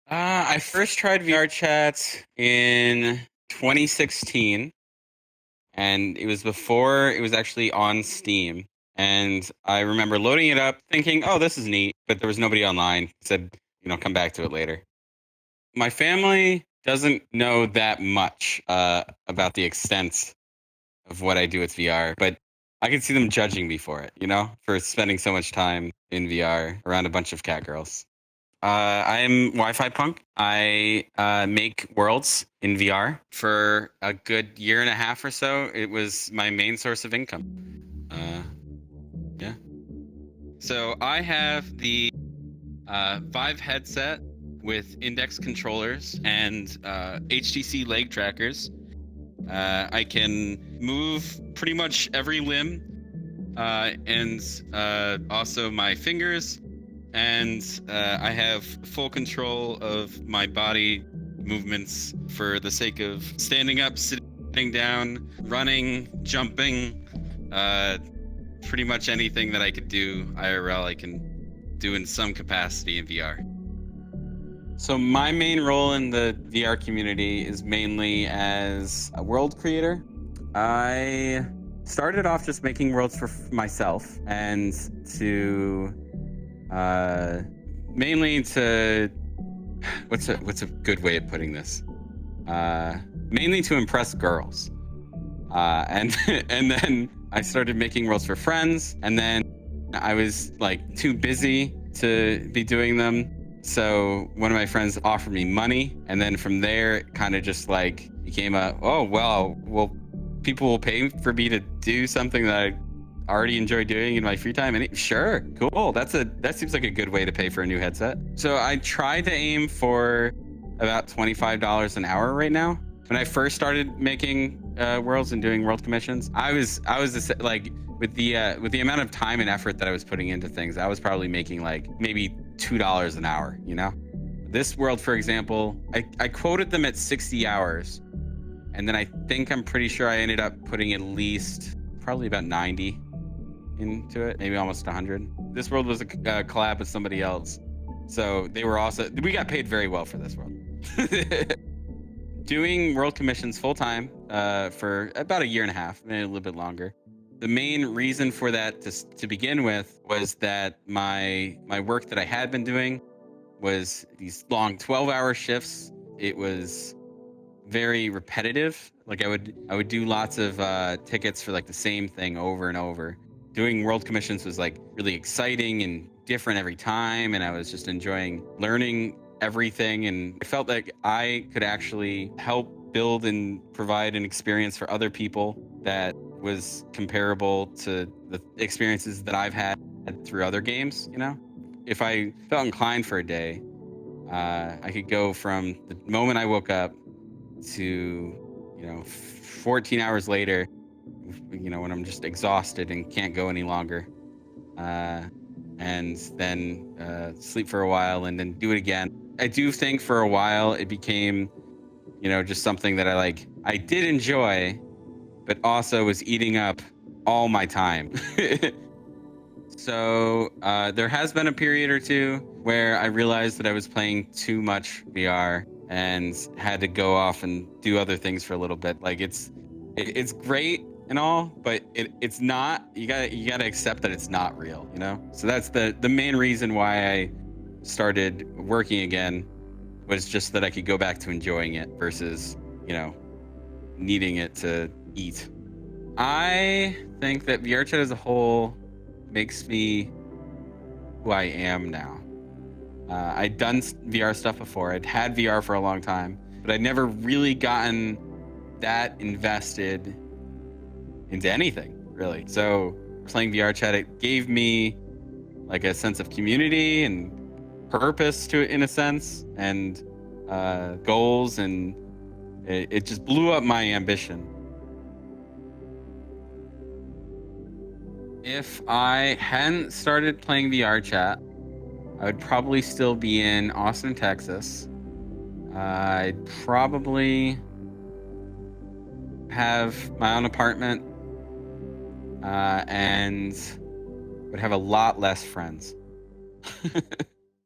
I first tried VRChat in 2016, and it was before it was actually on Steam. And I remember loading it up, thinking, "Oh, this is neat," but there was nobody online. It said, come back to it later. My family doesn't know that much about the extent of what I do with VR, but I can see them judging me for it, for spending so much time in VR around a bunch of cat girls. I am WifiPunk. I make worlds in VR for a good year and a half or so. It was my main source of income. Uh, yeah. So I have the Vive headset with index controllers and HTC leg trackers. I can move pretty much every limb and also my fingers. And I have full control of my body movements for the sake of standing up, sitting down, running, jumping. Pretty much anything that I could do IRL, I can do in some capacity in VR. So my main role in the VR community is mainly as a world creator. I started off just making worlds for myself and to mainly to what's a good way of putting this? Mainly to impress girls. And and then I started making worlds for friends, and then I was like too busy to be doing them. So one of my friends offered me money, and then from there it kind of just like became oh well, people will pay for me to do something that I already enjoy doing in my free time. And sure, cool. That seems like a good way to pay for a new headset. So I try to aim for about $25 an hour right now. When I first started making worlds and doing world commissions, I was like with the amount of time and effort that I was putting into things, I was probably making like maybe $2 an hour. This world, for example, I quoted them at 60 hours, and then I'm pretty sure I ended up putting at least probably about 90 into it, maybe almost 100. This world was a collab with somebody else, so we got paid very well for this world. Doing world commissions full time for about a year and a half, maybe a little bit longer. The main reason for that to begin with was that my work that I had been doing was these long 12-hour shifts. It was very repetitive. Like I would do lots of tickets for like the same thing over and over. Doing world commissions was like really exciting and different every time, and I was just enjoying learning everything, and I felt like I could actually help build and provide an experience for other people that was comparable to the experiences that I've had through other games. If I felt inclined for a day, I could go from the moment I woke up to 14 hours later, when I'm just exhausted and can't go any longer, and then sleep for a while and then do it again. I do think for a while it became just something that I did enjoy, but also was eating up all my time. So there has been a period or two where I realized that I was playing too much VR and had to go off and do other things for a little bit. Like it's great and all, but it's not. You gotta accept that it's not real. So that's the main reason why I started working again, was just that I could go back to enjoying it versus needing it to eat. I think that VRChat as a whole makes me who I am now. I'd done VR stuff before. I'd had VR for a long time, but I'd never really gotten that invested into anything, really. So playing VRChat, it gave me like a sense of community and purpose to it, in a sense, and goals, and it just blew up my ambition. If I hadn't started playing VRChat, I would probably still be in Austin, Texas. I'd probably have my own apartment and would have a lot less friends.